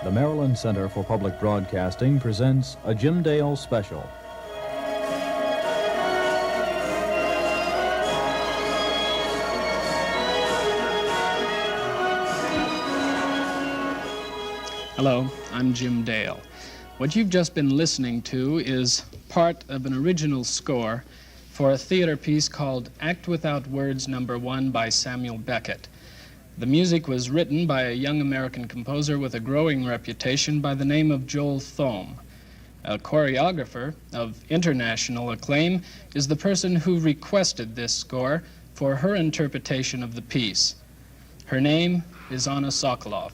The Maryland Center for Public Broadcasting presents a Jim Dale special. Hello, I'm Jim Dale. What you've just been listening to is part of an original score for a theater piece called Act Without Words No. 1 by Samuel Beckett. The music was written by a young American composer with a growing reputation by the name of Joel Thome. A choreographer of international acclaim is the person who requested this score for her interpretation of the piece. Her name is Anna Sokolov.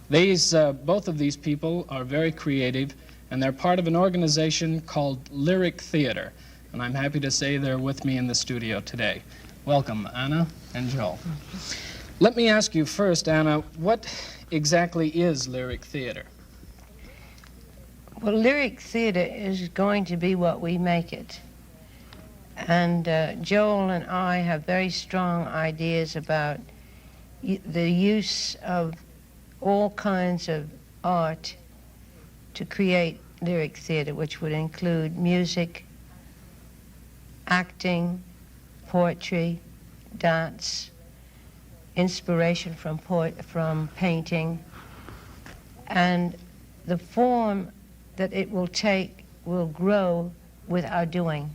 Both of these people are very creative, and they're part of an organization called Lyric Theater, and I'm happy to say they're with me in the studio today. Welcome, Anna and Joel. Let me ask you first, Anna, what exactly is Lyric Theater? Well, Lyric Theater is going to be what we make it. And Joel and I have very strong ideas about the use of all kinds of art to create lyric theater, which would include music, acting, poetry, dance, inspiration from painting, and the form that it will take will grow with our doing.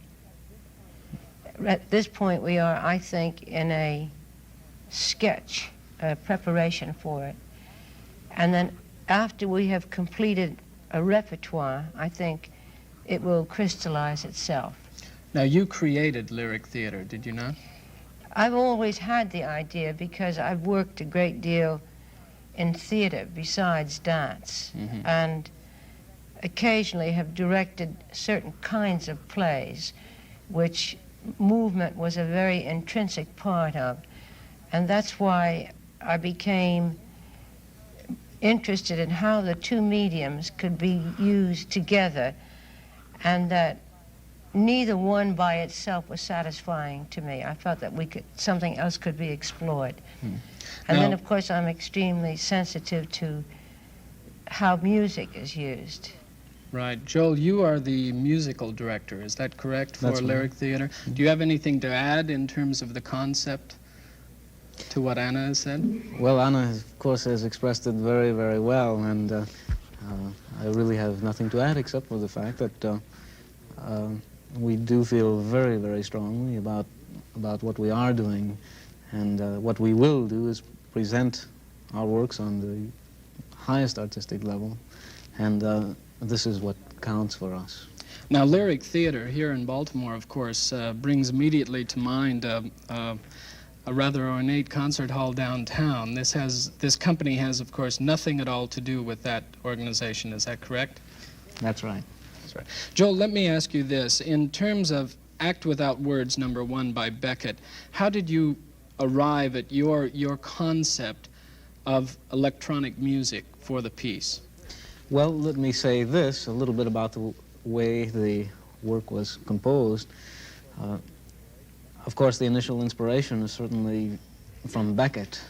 At this point we are, I think, in a sketch, a preparation for it. And then after we have completed a repertoire, I think it will crystallize itself. Now, you created Lyric Theater, did you not? I've always had the idea because I've worked a great deal in theater besides dance, and occasionally have directed certain kinds of plays which movement was a very intrinsic part of. And that's why I became interested in how the two mediums could be used together, and that neither one by itself was satisfying to me. I felt that something else could be explored. And then, of course, I'm extremely sensitive to how music is used. Right. Joel, you are the musical director, is that correct, for Lyric Theater? Do you have anything to add in terms of the concept to what Anna has said? Well, Anna, of course, has expressed it very, very well, and I really have nothing to add except for the fact that we do feel very, very strongly about what we are doing, and what we will do is present our works on the highest artistic level, and this is what counts for us. Now, Lyric Theater here in Baltimore, of course, brings immediately to mind a rather ornate concert hall downtown. This company has, of course, nothing at all to do with that organization. Is that correct? That's right. That's right. Joel, let me ask you this. In terms of Act Without Words No. 1 by Beckett, how did you arrive at your concept of electronic music for the piece? Well, let me say this, a little bit about the way the work was composed. Of course, the initial inspiration is certainly from Beckett.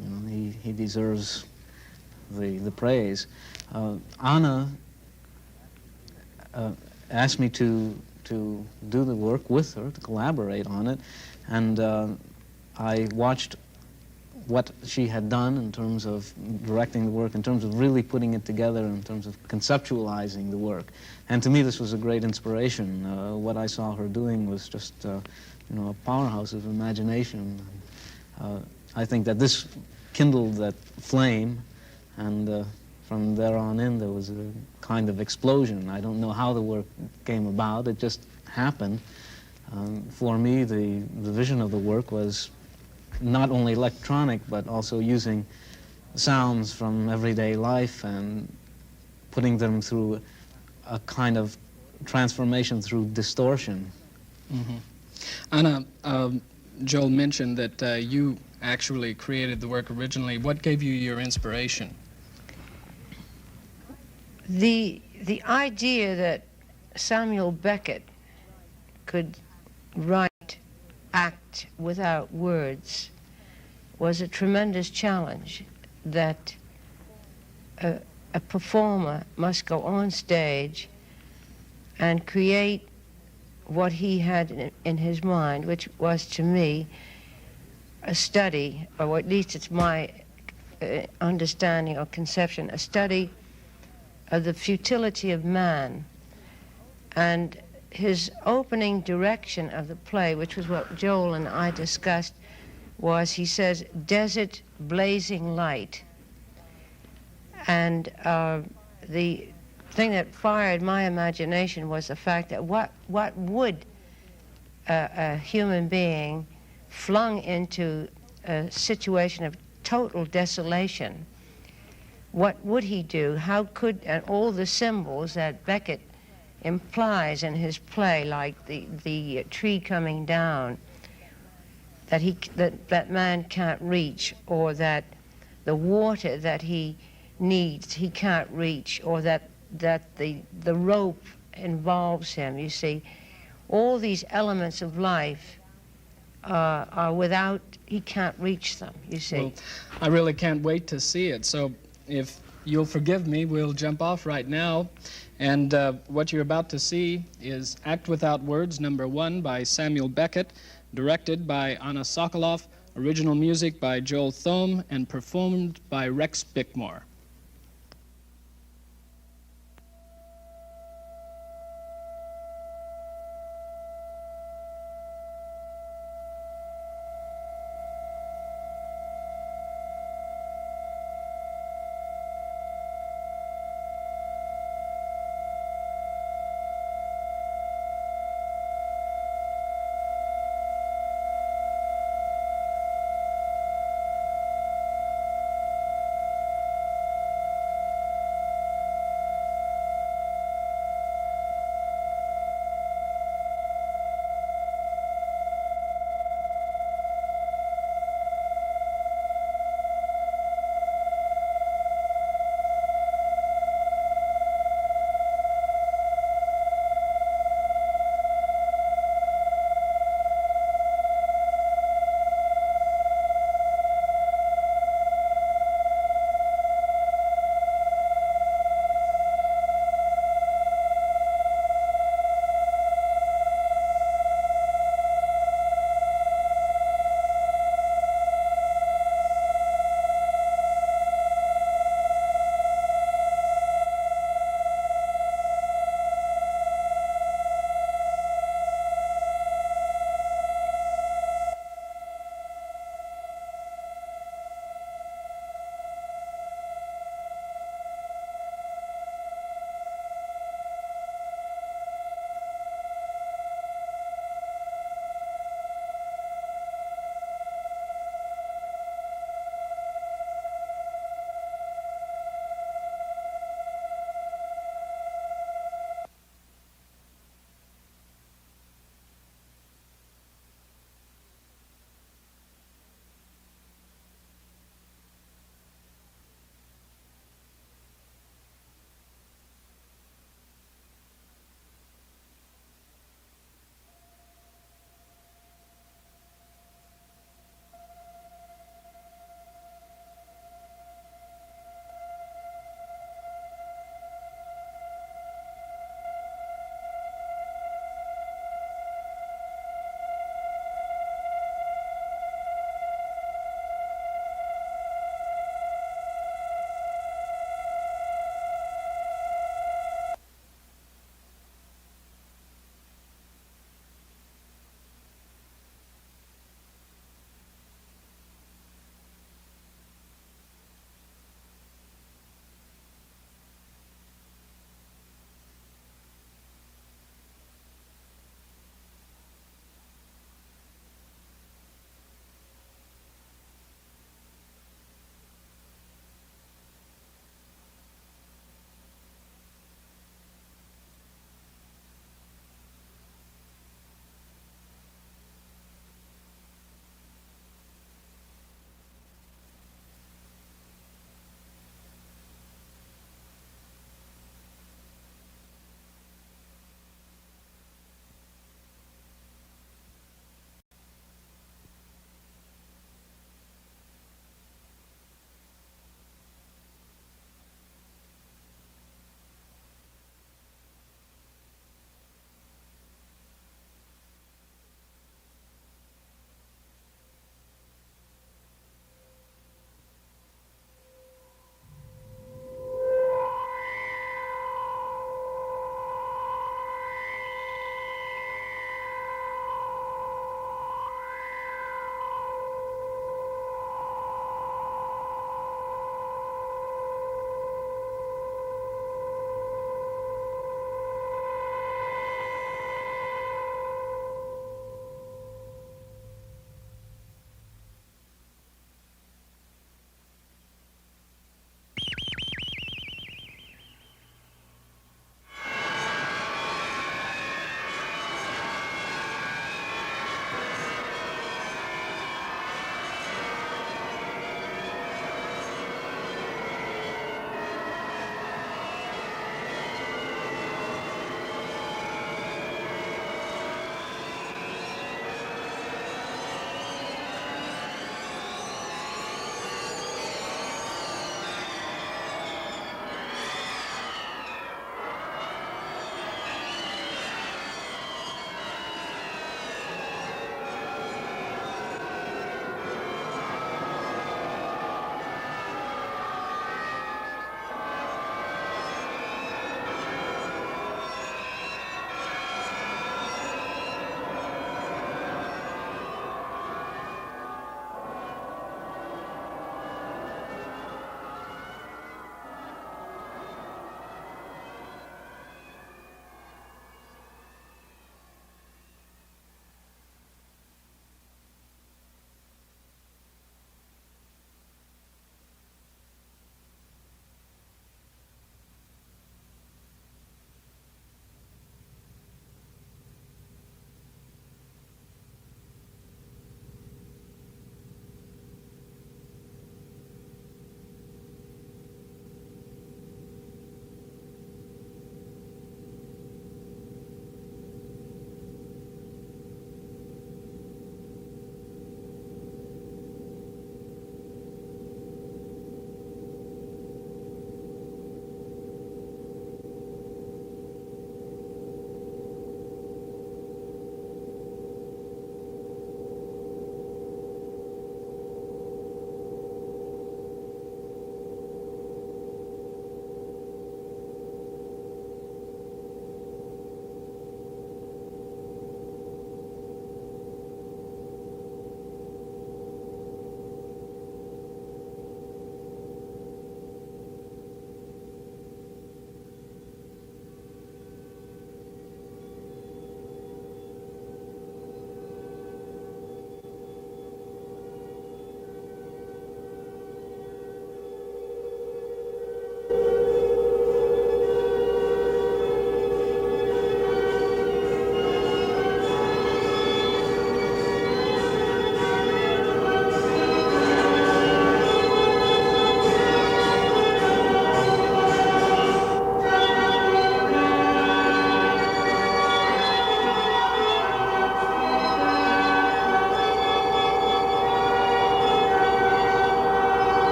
You know, he deserves the praise. Anna asked me to do the work with her, to collaborate on it, and I watched what she had done in terms of directing the work, in terms of really putting it together, in terms of conceptualizing the work. And to me, this was a great inspiration. What I saw her doing was just a powerhouse of imagination. I think that this kindled that flame, and from there on in, there was a kind of explosion. I don't know how the work came about. It just happened. For me, the vision of the work was not only electronic, but also using sounds from everyday life and putting them through a kind of transformation through distortion. Anna, Joel mentioned that you actually created the work originally. What gave you your inspiration? The idea that Samuel Beckett could write act without words was a tremendous challenge that a a performer must go on stage and create what he had in his mind, which was to me a study, or at least it's my understanding or conception, a study of the futility of man. And his opening direction of the play, which was what Joel and I discussed, was, he says, desert blazing light. And the thing that fired my imagination was the fact that what would a human being flung into a situation of total desolation, what would he do? How could, and all the symbols that Beckett implies in his play, like the tree coming down, that man can't reach, or that the water that he needs he can't reach, or that the rope involves him. You see, all these elements of life are without, he can't reach them, you see. Well, I really can't wait to see it. So if you'll forgive me, we'll jump off right now. And what you're about to see is Act Without Words, #1 by Samuel Beckett, directed by Anna Sokoloff, original music by Joel Thome, and performed by Rex Bickmore.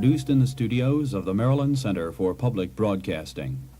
produced in the studios of the Maryland Center for Public Broadcasting.